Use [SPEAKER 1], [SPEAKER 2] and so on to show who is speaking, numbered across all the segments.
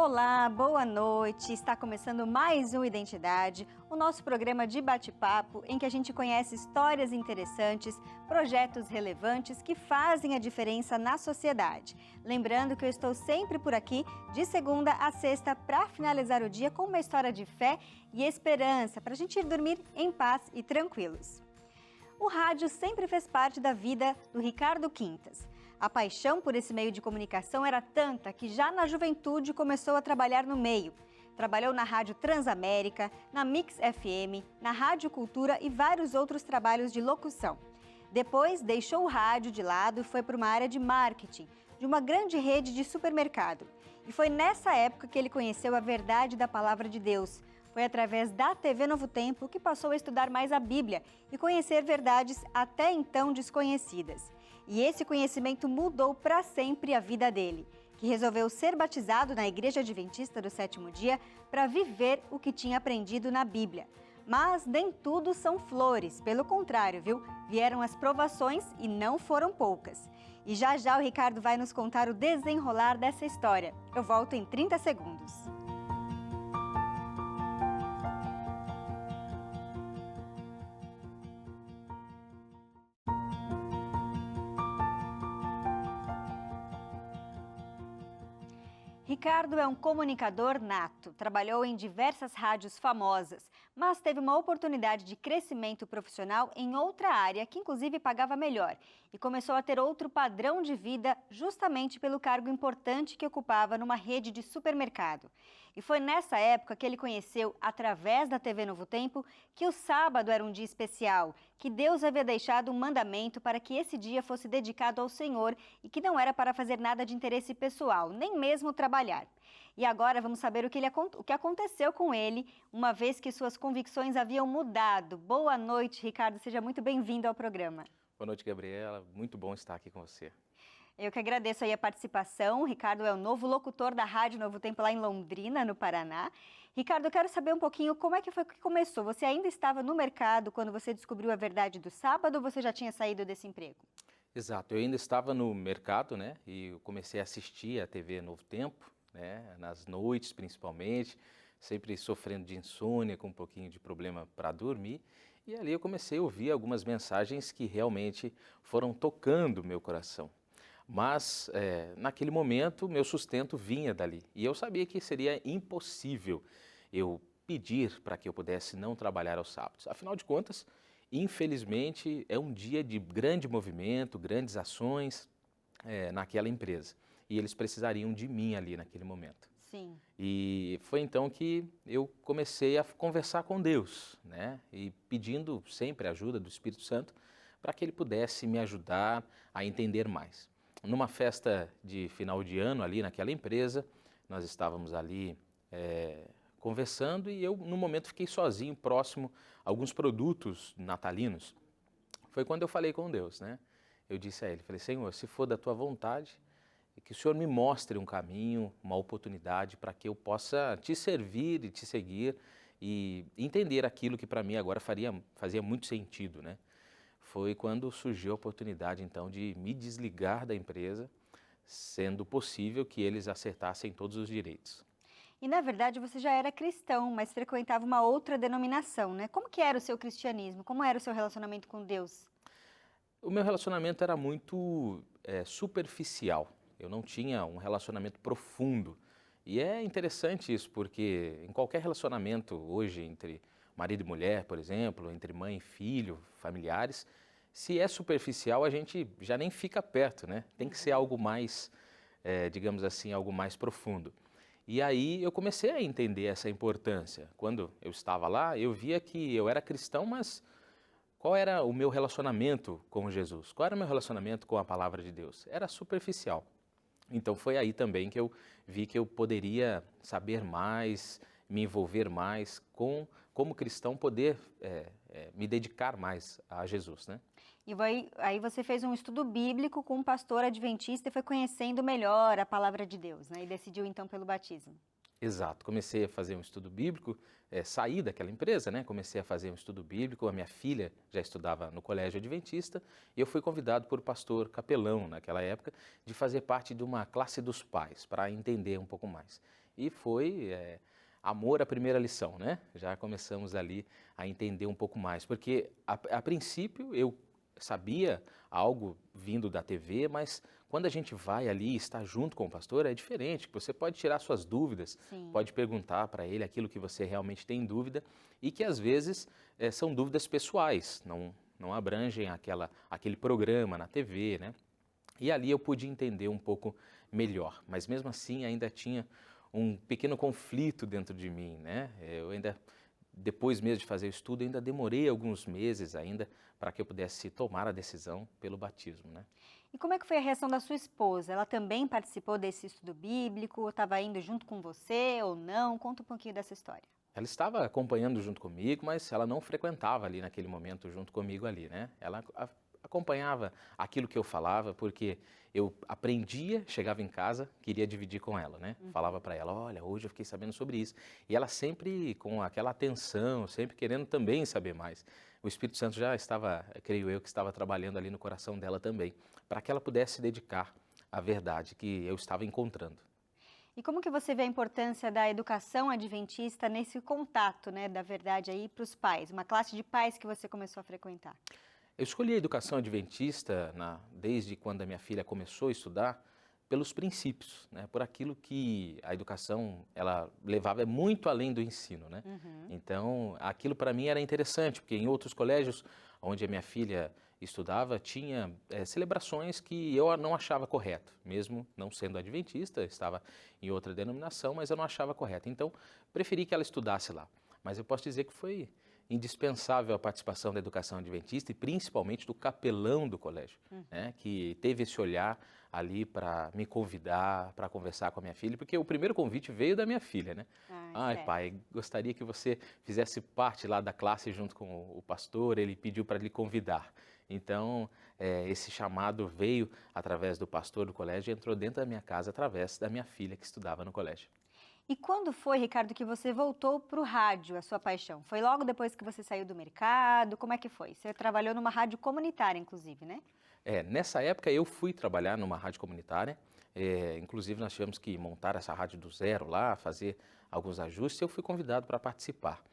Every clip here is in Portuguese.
[SPEAKER 1] Olá, boa noite. Está começando mais um Identidade, o nosso programa de bate-papo em que a gente conhece histórias interessantes, projetos relevantes que fazem a diferença na sociedade. Lembrando que eu estou sempre por aqui, de segunda a sexta, para finalizar o dia com uma história de fé e esperança, para a gente ir dormir em paz e tranquilos. O rádio sempre fez parte da vida do Ricardo Quintas. A paixão por esse meio de comunicação era tanta que já na juventude começou a trabalhar no meio. Trabalhou na Rádio Transamérica, na Mix FM, na Rádio Cultura e vários outros trabalhos de locução. Depois deixou o rádio de lado e foi para uma área de marketing, de uma grande rede de supermercado. E foi nessa época que ele conheceu a verdade da Palavra de Deus. Foi através da TV Novo Tempo que passou a estudar mais a Bíblia e conhecer verdades até então desconhecidas. E esse conhecimento mudou para sempre a vida dele, que resolveu ser batizado na Igreja Adventista do Sétimo Dia para viver o que tinha aprendido na Bíblia. Mas nem tudo são flores, pelo contrário, viu? Vieram as provações e não foram poucas. E já o Ricardo vai nos contar o desenrolar dessa história. Eu volto em 30 segundos. Ricardo é um comunicador nato, trabalhou em diversas rádios famosas, mas teve uma oportunidade de crescimento profissional em outra área que inclusive pagava melhor e começou a ter outro padrão de vida justamente pelo cargo importante que ocupava numa rede de supermercado. E foi nessa época que ele conheceu, através da TV Novo Tempo, que o sábado era um dia especial, que Deus havia deixado um mandamento para que esse dia fosse dedicado ao Senhor e que não era para fazer nada de interesse pessoal, nem mesmo trabalhar. E agora vamos saber o que aconteceu com ele, uma vez que suas convicções haviam mudado. Boa noite, Ricardo, seja muito bem-vindo ao programa.
[SPEAKER 2] Boa noite, Gabriela. Muito bom estar aqui com você.
[SPEAKER 1] Eu que agradeço aí a participação. O Ricardo é o novo locutor da Rádio Novo Tempo lá em Londrina, no Paraná. Ricardo, eu quero saber um pouquinho como é que foi que começou. Você ainda estava no mercado quando você descobriu a verdade do sábado ou você já tinha saído desse emprego?
[SPEAKER 2] Exato, eu ainda estava no mercado, né? E eu comecei a assistir a TV Novo Tempo, né? Nas noites principalmente, sempre sofrendo de insônia, com um pouquinho de problema para dormir. E ali eu comecei a ouvir algumas mensagens que realmente foram tocando o meu coração. Mas naquele momento meu sustento vinha dali e eu sabia que seria impossível eu pedir para que eu pudesse não trabalhar aos sábados. Afinal de contas, infelizmente é um dia de grande movimento, grandes ações naquela empresa e eles precisariam de mim ali naquele momento.
[SPEAKER 1] Sim.
[SPEAKER 2] E foi então que eu comecei a conversar com Deus, né? E pedindo sempre a ajuda do Espírito Santo para que ele pudesse me ajudar a entender mais. Numa festa de final de ano ali naquela empresa, nós estávamos ali conversando e eu, no momento, fiquei sozinho, próximo a alguns produtos natalinos. Foi quando eu falei com Deus, né? Eu disse a Ele, falei, Senhor, se for da Tua vontade, que o Senhor me mostre um caminho, uma oportunidade para que eu possa Te servir e Te seguir e entender aquilo que para mim agora fazia muito sentido, né? Foi quando surgiu a oportunidade, então, de me desligar da empresa, sendo possível que eles acertassem todos os direitos.
[SPEAKER 1] E, na verdade, você já era cristão, mas frequentava uma outra denominação, né? Como que era o seu cristianismo? Como era o seu relacionamento com Deus?
[SPEAKER 2] O meu relacionamento era muito superficial. Eu não tinha um relacionamento profundo. E é interessante isso, porque em qualquer relacionamento hoje entre marido e mulher, por exemplo, entre mãe e filho, familiares, se é superficial, a gente já nem fica perto, né? Tem que ser algo mais, digamos assim, algo mais profundo. E aí eu comecei a entender essa importância. Quando eu estava lá, eu via que eu era cristão, mas qual era o meu relacionamento com Jesus? Qual era o meu relacionamento com a palavra de Deus? Era superficial. Então foi aí também que eu vi que eu poderia saber mais, me envolver mais como cristão, poder me dedicar mais a Jesus, né?
[SPEAKER 1] E aí você fez um estudo bíblico com um pastor adventista e foi conhecendo melhor a palavra de Deus, né? E decidiu então pelo batismo.
[SPEAKER 2] Exato, comecei a fazer um estudo bíblico, saí daquela empresa, né? Comecei a fazer um estudo bíblico, a minha filha já estudava no colégio adventista e eu fui convidado por pastor capelão naquela época de fazer parte de uma classe dos pais, para entender um pouco mais. E foi amor à primeira lição, né? Já começamos ali a entender um pouco mais, porque a princípio eu sabia algo vindo da TV, mas quando a gente vai ali e está junto com o pastor é diferente. Você pode tirar suas dúvidas,
[SPEAKER 1] Sim.
[SPEAKER 2] pode perguntar para ele aquilo que você realmente tem dúvida e que às vezes são dúvidas pessoais, não abrangem aquele programa na TV, né? E ali eu pude entender um pouco melhor, mas mesmo assim ainda tinha um pequeno conflito dentro de mim, né? Eu ainda, depois mesmo de fazer o estudo, ainda demorei alguns meses ainda para que eu pudesse tomar a decisão pelo batismo, né?
[SPEAKER 1] E como é que foi a reação da sua esposa? Ela também participou desse estudo bíblico? Estava indo junto com você ou não? Conta um pouquinho dessa história.
[SPEAKER 2] Ela estava acompanhando junto comigo, mas ela não frequentava ali naquele momento junto comigo ali, né? Ela acompanhava aquilo que eu falava, porque eu aprendia, chegava em casa, queria dividir com ela, né? Falava para ela, olha, hoje eu fiquei sabendo sobre isso. E ela sempre com aquela atenção, sempre querendo também saber mais. O Espírito Santo já estava, creio eu, que estava trabalhando ali no coração dela também, para que ela pudesse se dedicar à verdade que eu estava encontrando.
[SPEAKER 1] E como que você vê a importância da educação adventista nesse contato, né, da verdade aí para os pais? Uma classe de pais que você começou a frequentar.
[SPEAKER 2] Eu escolhi a educação adventista desde quando a minha filha começou a estudar, pelos princípios, né? Por aquilo que a educação ela levava muito além do ensino, né? Então, aquilo para mim era interessante, porque em outros colégios onde a minha filha estudava, tinha celebrações que eu não achava correto, mesmo não sendo adventista, estava em outra denominação, mas eu não achava correto. Então, preferi que ela estudasse lá. Mas eu posso dizer que foi indispensável a participação da educação adventista e principalmente do capelão do colégio, né, que teve esse olhar ali para me convidar para conversar com a minha filha, porque o primeiro convite veio da minha filha, né? Ai,
[SPEAKER 1] Certo.
[SPEAKER 2] pai, gostaria que você fizesse parte lá da classe junto com o pastor, ele pediu para lhe convidar. Então, esse chamado veio através do pastor do colégio e entrou dentro da minha casa através da minha filha que estudava no colégio.
[SPEAKER 1] E quando foi, Ricardo, que você voltou para o rádio, a sua paixão? Foi logo depois que você saiu do mercado? Como é que foi? Você trabalhou numa rádio comunitária, inclusive, né?
[SPEAKER 2] Nessa época eu fui trabalhar numa rádio comunitária, inclusive nós tivemos que montar essa rádio do zero lá, fazer alguns ajustes e eu fui convidado para participar.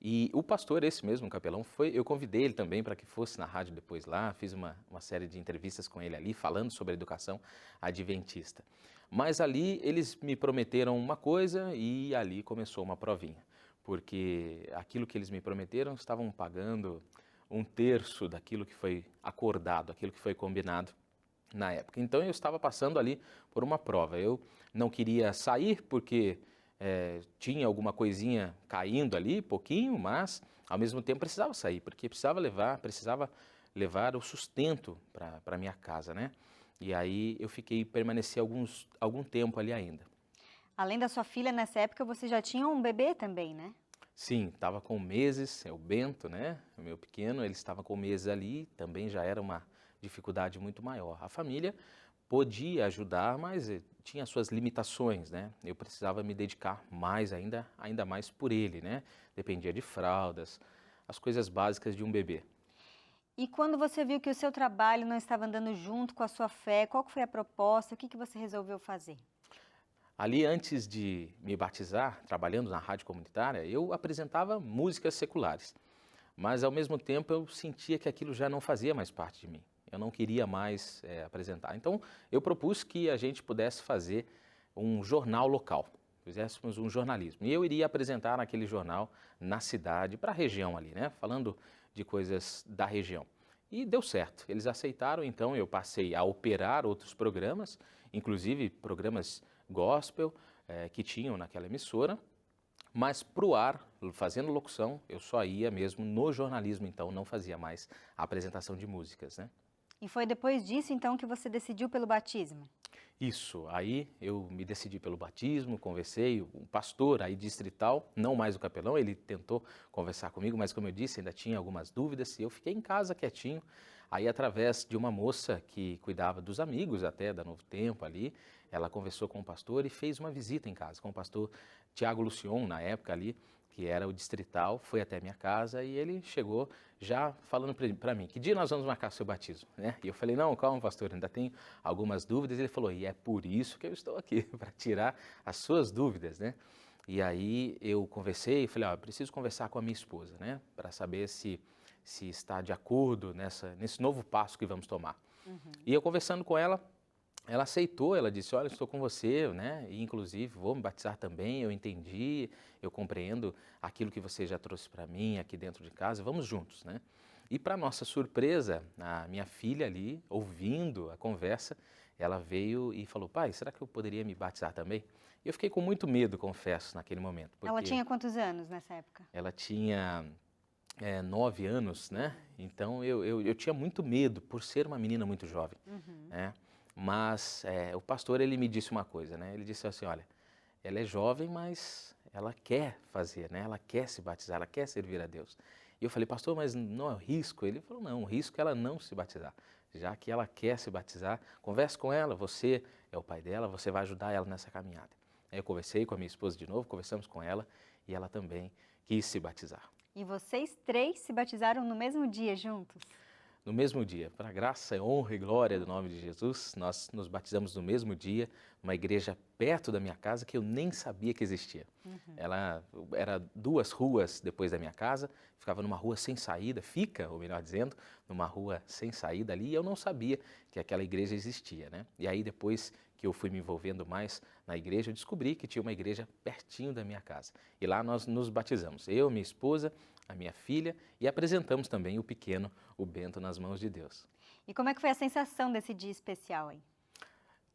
[SPEAKER 2] E o pastor, esse mesmo, o capelão, eu convidei ele também para que fosse na rádio depois lá, fiz uma série de entrevistas com ele ali, falando sobre a educação adventista. Mas ali eles me prometeram uma coisa e ali começou uma provinha, porque aquilo que eles me prometeram estavam pagando 1/3 daquilo que foi acordado, aquilo que foi combinado na época. Então eu estava passando ali por uma prova. Eu não queria sair porque tinha alguma coisinha caindo ali, pouquinho, mas ao mesmo tempo precisava sair, porque precisava levar o sustento para minha casa, né? E aí eu permaneci algum tempo ali ainda.
[SPEAKER 1] Além da sua filha, nessa época você já tinha um bebê também, né?
[SPEAKER 2] Sim, estava com meses, o Bento, né, o meu pequeno, ele estava com meses ali, também já era uma dificuldade muito maior. A família podia ajudar, mas tinha suas limitações, né? Eu precisava me dedicar mais ainda mais por ele, né? Dependia de fraldas, as coisas básicas de um bebê.
[SPEAKER 1] E quando você viu que o seu trabalho não estava andando junto com a sua fé, qual que foi a proposta? O que você resolveu fazer?
[SPEAKER 2] Ali, antes de me batizar, trabalhando na rádio comunitária, eu apresentava músicas seculares. Mas, ao mesmo tempo, eu sentia que aquilo já não fazia mais parte de mim. Eu não queria mais apresentar. Então, eu propus que a gente pudesse fazer um jornal local, fizéssemos um jornalismo. E eu iria apresentar naquele jornal na cidade, para a região ali, né? Falando de coisas da região. E deu certo, eles aceitaram, então eu passei a operar outros programas, inclusive programas gospel que tinham naquela emissora, mas para o ar, fazendo locução, eu só ia mesmo no jornalismo, então não fazia mais a apresentação de músicas, né?
[SPEAKER 1] E foi depois disso, então, que você decidiu pelo batismo?
[SPEAKER 2] Isso, aí eu me decidi pelo batismo, conversei, o pastor aí distrital, não mais o capelão, ele tentou conversar comigo, mas como eu disse, ainda tinha algumas dúvidas e eu fiquei em casa quietinho. Aí através de uma moça que cuidava dos amigos até da Novo Tempo ali, ela conversou com o pastor e fez uma visita em casa com o pastor Tiago Lucion, na época ali, que era o distrital, foi até a minha casa e ele chegou já falando para mim, que dia nós vamos marcar o seu batismo, né? E eu falei, não, calma, pastor, ainda tenho algumas dúvidas. Ele falou, e é por isso que eu estou aqui, para tirar as suas dúvidas, né? E aí eu conversei e falei, ó, eu preciso conversar com a minha esposa, né? Para saber se está de acordo nesse novo passo que vamos tomar. E eu conversando com ela aceitou, ela disse, olha, estou com você, né? E inclusive vou me batizar também, eu entendi, eu compreendo aquilo que você já trouxe para mim aqui dentro de casa, vamos juntos, né? E para nossa surpresa, a minha filha ali, ouvindo a conversa, ela veio e falou, pai, será que eu poderia me batizar também? E eu fiquei com muito medo, confesso, naquele momento.
[SPEAKER 1] Ela tinha quantos anos nessa época?
[SPEAKER 2] Ela tinha 9 anos, né? Então eu tinha muito medo por ser uma menina muito jovem, né? Mas o pastor, ele me disse uma coisa, né? Ele disse assim, olha, ela é jovem, mas ela quer fazer, né? Ela quer se batizar, ela quer servir a Deus. E eu falei, pastor, mas não é um risco? Ele falou, não, o risco é ela não se batizar. Já que ela quer se batizar, converse com ela, você é o pai dela, você vai ajudar ela nessa caminhada. Aí eu conversei com a minha esposa de novo, conversamos com ela e ela também quis se batizar.
[SPEAKER 1] E vocês 3 se batizaram no mesmo dia juntos?
[SPEAKER 2] No mesmo dia, para a graça, honra e glória do nome de Jesus, nós nos batizamos no mesmo dia, numa igreja perto da minha casa que eu nem sabia que existia. Ela era 2 ruas depois da minha casa, ficava numa rua sem saída, ou melhor dizendo, numa rua sem saída ali, e eu não sabia que aquela igreja existia, né? E aí depois que eu fui me envolvendo mais na igreja, eu descobri que tinha uma igreja pertinho da minha casa. E lá nós nos batizamos, eu, minha esposa, a minha filha, e apresentamos também o pequeno, o Bento, nas mãos de Deus.
[SPEAKER 1] E como é que foi a sensação desse dia especial aí?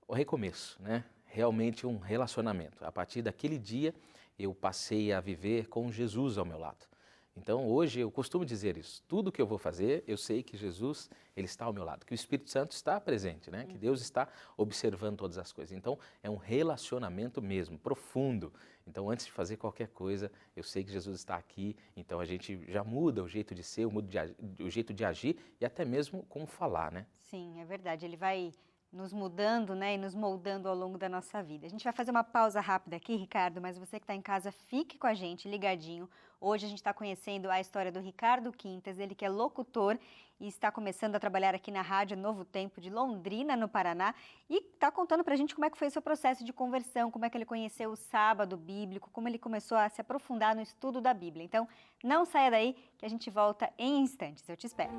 [SPEAKER 2] O recomeço, né? Realmente um relacionamento. A partir daquele dia, eu passei a viver com Jesus ao meu lado. Então, hoje, eu costumo dizer isso. Tudo que eu vou fazer, eu sei que Jesus, ele está ao meu lado, que o Espírito Santo está presente, né? Que Deus está observando todas as coisas. Então, é um relacionamento mesmo, profundo. Então, antes de fazer qualquer coisa, eu sei que Jesus está aqui. Então, a gente já muda o jeito de ser, o jeito de agir e até mesmo como falar, né?
[SPEAKER 1] Sim, é verdade. Ele vai nos mudando, né, e nos moldando ao longo da nossa vida. A gente vai fazer uma pausa rápida aqui, Ricardo, mas você que está em casa, fique com a gente, ligadinho. Hoje a gente está conhecendo a história do Ricardo Quintas, ele que é locutor e está começando a trabalhar aqui na Rádio Novo Tempo de Londrina, no Paraná, e está contando para a gente como é que foi o seu processo de conversão, como é que ele conheceu o sábado bíblico, como ele começou a se aprofundar no estudo da Bíblia. Então, não saia daí que a gente volta em instantes. Eu te espero.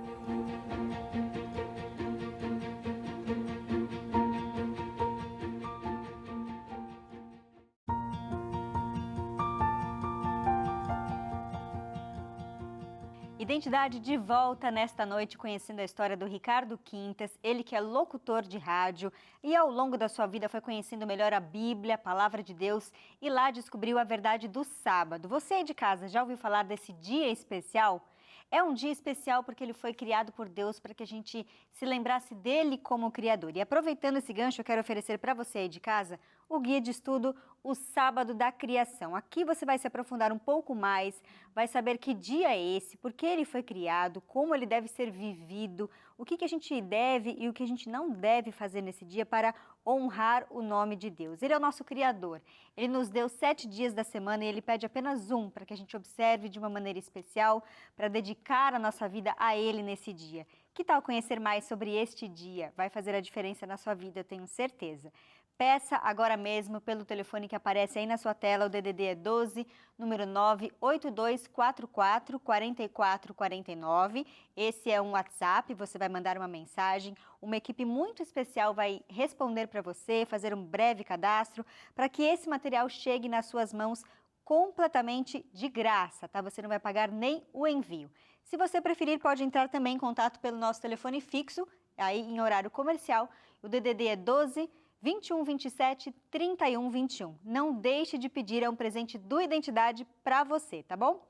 [SPEAKER 1] Identidade de volta nesta noite, conhecendo a história do Ricardo Quintas, ele que é locutor de rádio e ao longo da sua vida foi conhecendo melhor a Bíblia, a Palavra de Deus e lá descobriu a verdade do sábado. Você aí de casa já ouviu falar desse dia especial? É um dia especial porque ele foi criado por Deus para que a gente se lembrasse dele como Criador. E aproveitando esse gancho, eu quero oferecer para você aí de casa o guia de estudo O Sábado da Criação. Aqui você vai se aprofundar um pouco mais, vai saber que dia é esse, por que ele foi criado, como ele deve ser vivido, o que a gente deve e o que a gente não deve fazer nesse dia para honrar o nome de Deus. Ele é o nosso Criador. Ele nos deu 7 dias da semana e ele pede apenas um para que a gente observe de uma maneira especial, para dedicar a nossa vida a ele nesse dia. Que tal conhecer mais sobre este dia? Vai fazer a diferença na sua vida, eu tenho certeza. Peça agora mesmo pelo telefone que aparece aí na sua tela, o DDD é 12, número 982444449. Esse é um WhatsApp, você vai mandar uma mensagem, uma equipe muito especial vai responder para você, fazer um breve cadastro, para que esse material chegue nas suas mãos completamente de graça, tá? Você não vai pagar nem o envio. Se você preferir, pode entrar também em contato pelo nosso telefone fixo, aí em horário comercial, o DDD é 12 21 27 31 21. Não deixe de pedir, é um presente do Identidade para você, tá bom?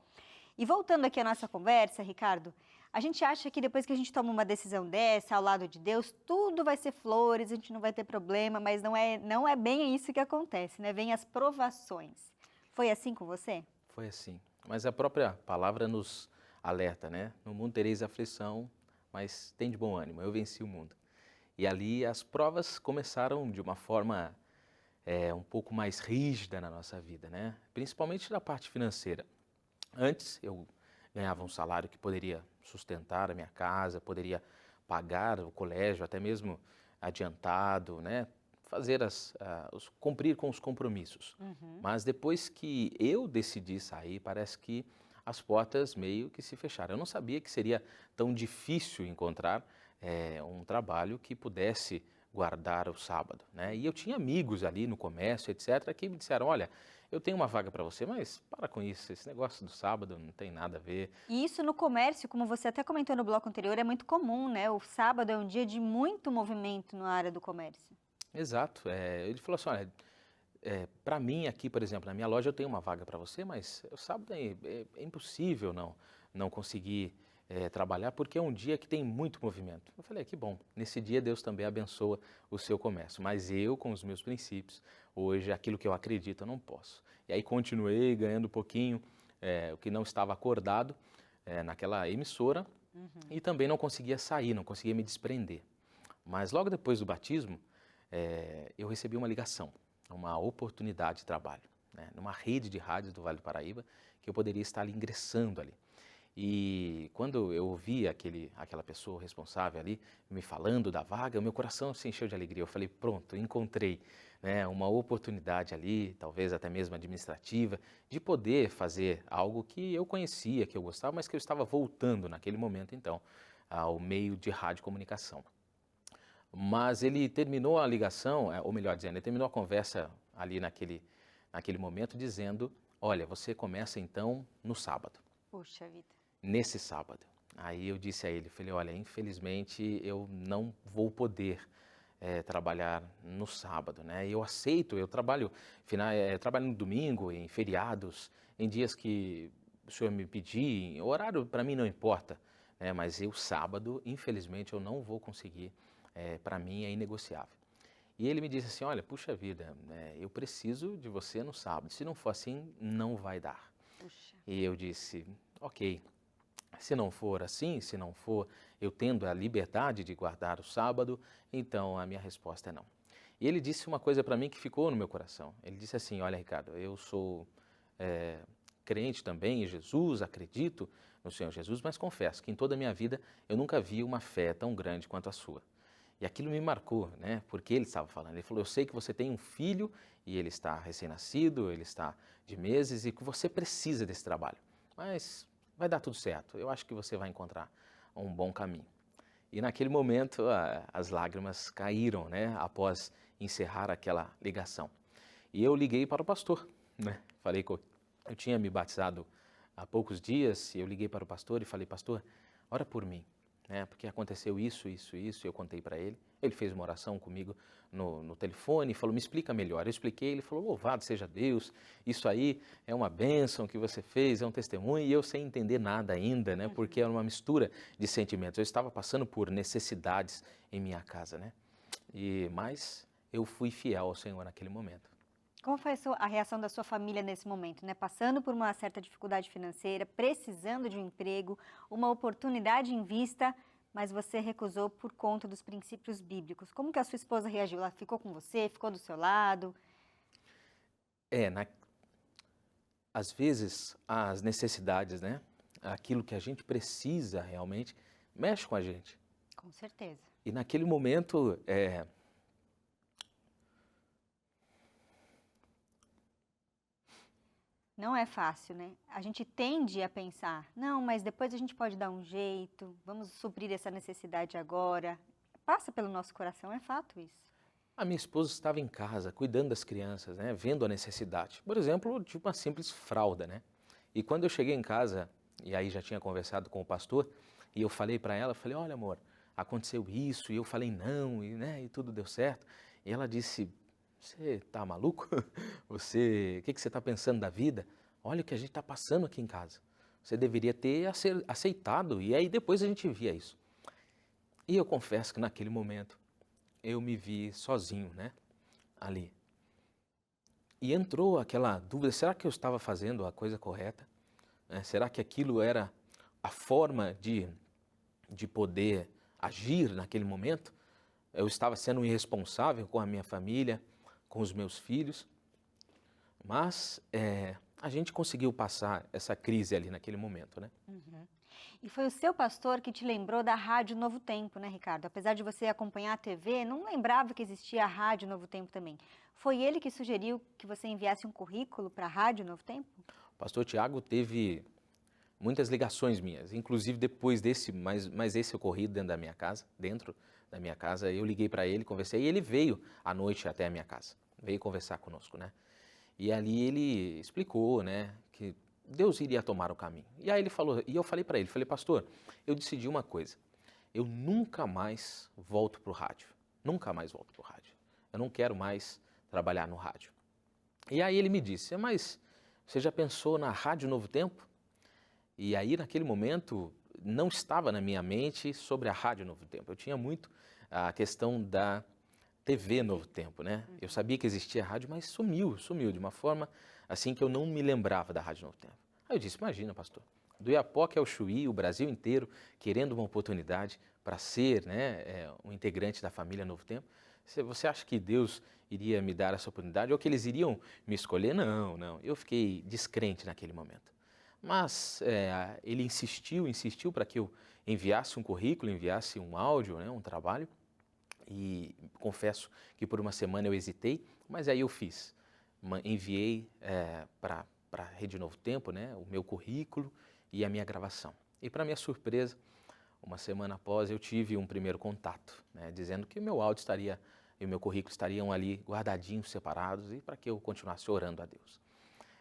[SPEAKER 1] E voltando aqui à nossa conversa, Ricardo, a gente acha que depois que a gente toma uma decisão dessa, ao lado de Deus, tudo vai ser flores, a gente não vai ter problema, mas não é bem isso que acontece, né? Vem as provações. Foi assim com você?
[SPEAKER 2] Foi assim, mas a própria palavra nos alerta, né? No mundo tereis aflição, mas tem de bom ânimo, eu venci o mundo. E ali as provas começaram de uma forma um pouco mais rígida na nossa vida, né? Principalmente na parte financeira. Antes eu ganhava um salário que poderia sustentar a minha casa, poderia pagar o colégio, até mesmo adiantado, né? Fazer cumprir com os compromissos.
[SPEAKER 1] Uhum.
[SPEAKER 2] Mas depois que eu decidi sair, parece que as portas meio que se fecharam. Eu não sabia que seria tão difícil encontrar um trabalho que pudesse guardar o sábado, né? E eu tinha amigos ali no comércio, etc., que me disseram, olha, eu tenho uma vaga para você, mas para com isso, esse negócio do sábado não tem nada a ver.
[SPEAKER 1] E isso no comércio, como você até comentou no bloco anterior, é muito comum, né? O sábado é um dia de muito movimento na área do comércio.
[SPEAKER 2] Exato. Ele falou assim, olha, para mim aqui, por exemplo, na minha loja eu tenho uma vaga para você, mas o sábado é impossível não conseguir trabalhar porque é um dia que tem muito movimento. Eu falei, que bom, nesse dia Deus também abençoa o seu comércio, mas eu, com os meus princípios, hoje aquilo que eu acredito eu não posso. E aí continuei ganhando um pouquinho, o que não estava acordado naquela emissora e também não conseguia sair, não conseguia me desprender. Mas logo depois do batismo, eu recebi uma ligação, uma oportunidade de trabalho, né, numa rede de rádios do Vale do Paraíba, que eu poderia estar ali ingressando ali. E quando eu ouvi aquela pessoa responsável ali me falando da vaga, o meu coração se encheu de alegria. Eu falei, pronto, encontrei, né, uma oportunidade ali, talvez até mesmo administrativa, de poder fazer algo que eu conhecia, que eu gostava, mas que eu estava voltando naquele momento, então, ao meio de radiocomunicação. Mas ele terminou a ligação, ou melhor dizendo, ele terminou a conversa ali naquele momento dizendo, olha, você começa então no sábado,
[SPEAKER 1] Puxa vida.
[SPEAKER 2] nesse sábado. Aí eu disse a ele, falei, olha, infelizmente eu não vou poder trabalhar no sábado, né? Eu aceito, eu trabalho no domingo, em feriados, em dias que o senhor me pedir, o horário para mim não importa, né? Mas sábado, infelizmente, eu não vou conseguir, para mim é inegociável. E ele me disse assim, olha, puxa vida, eu preciso de você no sábado, se não for assim, não vai dar.
[SPEAKER 1] Puxa.
[SPEAKER 2] E eu disse, ok, se não for assim, se não for eu tendo a liberdade de guardar o sábado, então a minha resposta é não. E ele disse uma coisa para mim que ficou no meu coração. Ele disse assim, olha Ricardo, eu sou crente também em Jesus, acredito no Senhor Jesus, mas confesso que em toda a minha vida eu nunca vi uma fé tão grande quanto a sua. E aquilo me marcou, né? Porque ele estava falando. Ele falou, eu sei que você tem um filho e ele está recém-nascido, ele está de meses e que você precisa desse trabalho. Mas vai dar tudo certo, eu acho que você vai encontrar um bom caminho. E naquele momento as lágrimas caíram, né? Após encerrar aquela ligação. E eu liguei para o pastor, né? Falei que eu tinha me batizado há poucos dias e eu liguei para o pastor e falei, pastor, ora por mim. Porque aconteceu isso, e eu contei para ele. Ele fez uma oração comigo no telefone e falou, me explica melhor. Eu expliquei, ele falou, louvado seja Deus, isso aí é uma bênção que você fez, é um testemunho, e eu sem entender nada ainda, né? Porque é uma mistura de sentimentos. Eu estava passando por necessidades em minha casa, né? Mas eu fui fiel ao Senhor naquele momento.
[SPEAKER 1] Como foi a reação da sua família nesse momento, né? Passando por uma certa dificuldade financeira, precisando de um emprego, uma oportunidade em vista, mas você recusou por conta dos princípios bíblicos. Como que a sua esposa reagiu? Ela ficou com você? Ficou do seu lado?
[SPEAKER 2] Às vezes as necessidades, né? Aquilo que a gente precisa realmente, mexe com a gente.
[SPEAKER 1] Com certeza.
[SPEAKER 2] E naquele momento,
[SPEAKER 1] Não é fácil, né? A gente tende a pensar, não, mas depois a gente pode dar um jeito, vamos suprir essa necessidade agora. Passa pelo nosso coração, é fato isso.
[SPEAKER 2] a minha esposa estava em casa, cuidando das crianças, né? Vendo a necessidade. Por exemplo, de uma simples fralda, né? E quando eu cheguei em casa, e aí já tinha conversado com o pastor, e eu falei para ela, falei, olha amor, aconteceu isso, e eu falei não, e tudo deu certo. E ela disse, você tá maluco? O que você está pensando da vida? Olha o que a gente está passando aqui em casa. Você deveria ter aceitado, e aí depois a gente via isso. E eu confesso que naquele momento eu me vi sozinho, né? Ali. E entrou aquela dúvida, será que eu estava fazendo a coisa correta? Será que aquilo era a forma de poder agir naquele momento? Eu estava sendo irresponsável com a minha família, com os meus filhos, mas a gente conseguiu passar essa crise ali naquele momento, né?
[SPEAKER 1] Uhum. E foi o seu pastor que te lembrou da Rádio Novo Tempo, né, Ricardo? Apesar de você acompanhar a TV, não lembrava que existia a Rádio Novo Tempo também. Foi ele que sugeriu que você enviasse um currículo para a Rádio Novo Tempo?
[SPEAKER 2] O pastor Tiago teve muitas ligações minhas, inclusive depois desse, mas esse ocorrido dentro da minha casa, eu liguei para ele, conversei, e ele veio à noite até a minha casa, veio conversar conosco, né? E ali ele explicou, né, que Deus iria tomar o caminho. E aí ele falou, e eu falei para ele, falei, pastor, eu decidi uma coisa, eu nunca mais volto para o rádio, nunca mais volto para o rádio, eu não quero mais trabalhar no rádio. E aí ele me disse, mas você já pensou na Rádio Novo Tempo? E aí naquele momento não estava na minha mente sobre a Rádio Novo Tempo, eu tinha muito a questão da TV Novo Tempo, né? Eu sabia que existia rádio, mas sumiu de uma forma assim que eu não me lembrava da Rádio Novo Tempo. Aí eu disse, imagina, pastor, do Iapoque ao Chuí, o Brasil inteiro querendo uma oportunidade para ser, né, um integrante da família Novo Tempo. Você acha que Deus iria me dar essa oportunidade ou que eles iriam me escolher? Não, não. Eu fiquei descrente naquele momento. Mas ele insistiu para que eu enviasse um currículo, enviasse um áudio, né, um trabalho. E confesso que por uma semana eu hesitei, mas aí eu fiz. Enviei para a Rede Novo Tempo, né, o meu currículo e a minha gravação. E para minha surpresa, uma semana após eu tive um primeiro contato, né, dizendo que o meu áudio e o meu currículo estariam ali guardadinhos, separados, e para que eu continuasse orando a Deus.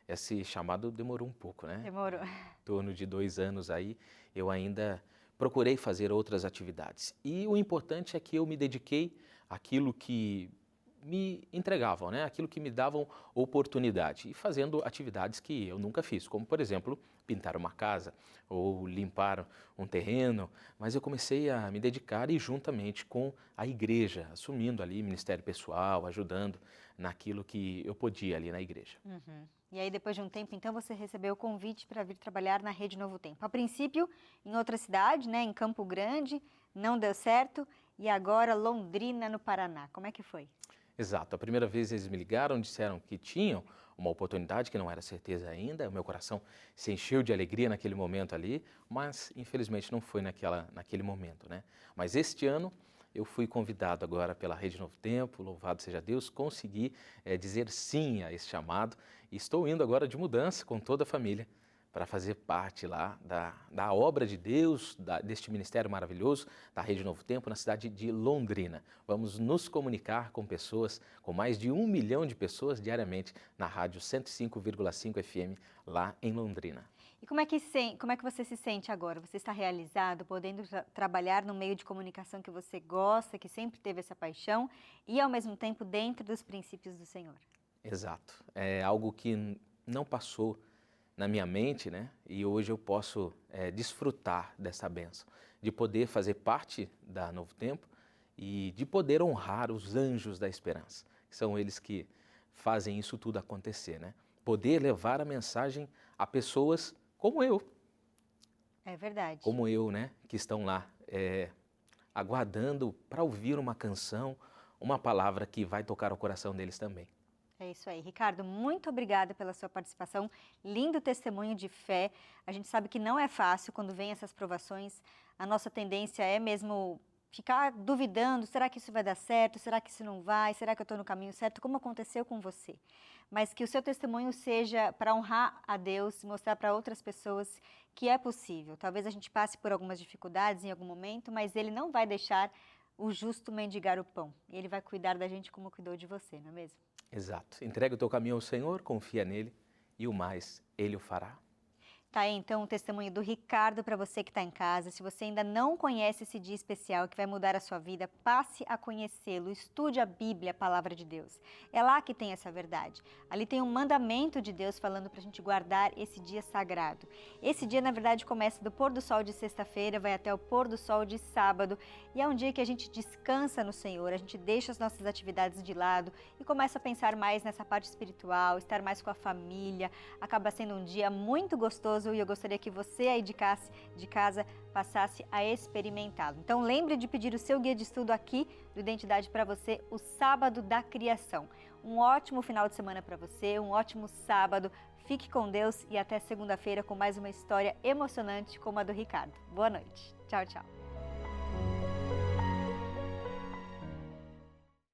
[SPEAKER 2] Esse chamado demorou um pouco, né?
[SPEAKER 1] Demorou.
[SPEAKER 2] Em torno de 2 anos aí, eu ainda procurei fazer outras atividades. E o importante é que eu me dediquei àquilo que me entregavam, né? Aquilo que me davam oportunidade. E fazendo atividades que eu nunca fiz, como, por exemplo, pintar uma casa ou limpar um terreno. Mas eu comecei a me dedicar e juntamente com a igreja, assumindo ali ministério pessoal, ajudando naquilo que eu podia ali na igreja.
[SPEAKER 1] Uhum. E aí, depois de um tempo, então, você recebeu o convite para vir trabalhar na Rede Novo Tempo. A princípio, em outra cidade, né, em Campo Grande, não deu certo, e agora Londrina, no Paraná. Como é que foi?
[SPEAKER 2] Exato. A primeira vez eles me ligaram, disseram que tinham uma oportunidade, que não era certeza ainda. O meu coração se encheu de alegria naquele momento ali, mas infelizmente não foi naquele momento, né? Mas este ano eu fui convidado agora pela Rede Novo Tempo, louvado seja Deus, consegui dizer sim a esse chamado e estou indo agora de mudança com toda a família para fazer parte lá da obra de Deus, deste ministério maravilhoso, da Rede Novo Tempo, na cidade de Londrina. Vamos nos comunicar com pessoas, com mais de 1 milhão de pessoas diariamente na rádio 105,5 FM lá em Londrina.
[SPEAKER 1] E como é que você se sente agora? Você está realizado, podendo trabalhar no meio de comunicação que você gosta, que sempre teve essa paixão, e ao mesmo tempo dentro dos princípios do Senhor?
[SPEAKER 2] Exato. É algo que não passou na minha mente, né? E hoje eu posso desfrutar dessa bênção, de poder fazer parte da Novo Tempo e de poder honrar os anjos da esperança, que são eles que fazem isso tudo acontecer, né? Poder levar a mensagem a pessoas como eu.
[SPEAKER 1] É verdade.
[SPEAKER 2] Como eu, né? Que estão lá aguardando para ouvir uma canção, uma palavra que vai tocar o coração deles também.
[SPEAKER 1] É isso aí. Ricardo, muito obrigada pela sua participação. Lindo testemunho de fé. A gente sabe que não é fácil quando vem essas provações. A nossa tendência é mesmo ficar duvidando, será que isso vai dar certo? Será que isso não vai? Será que eu estou no caminho certo? Como aconteceu com você? Mas que o seu testemunho seja para honrar a Deus, mostrar para outras pessoas que é possível. Talvez a gente passe por algumas dificuldades em algum momento, mas Ele não vai deixar o justo mendigar o pão. Ele vai cuidar da gente como cuidou de você, não é mesmo?
[SPEAKER 2] Exato. Entrega o teu caminho ao Senhor, confia nele e o mais Ele o fará.
[SPEAKER 1] Tá aí, então, o testemunho do Ricardo para você que está em casa. Se você ainda não conhece esse dia especial que vai mudar a sua vida, passe a conhecê-lo. Estude a Bíblia, a Palavra de Deus. É lá que tem essa verdade. Ali tem um mandamento de Deus falando para a gente guardar esse dia sagrado. Esse dia, na verdade, começa do pôr do sol de sexta-feira, vai até o pôr do sol de sábado. E é um dia que a gente descansa no Senhor, a gente deixa as nossas atividades de lado e começa a pensar mais nessa parte espiritual, estar mais com a família. Acaba sendo um dia muito gostoso gostoso e eu gostaria que você aí de casa passasse a experimentá-lo. Então lembre de pedir o seu guia de estudo aqui do Identidade para você, o Sábado da Criação. Um ótimo final de semana para você, um ótimo sábado. Fique com Deus e até segunda-feira com mais uma história emocionante como a do Ricardo. Boa noite. Tchau, tchau.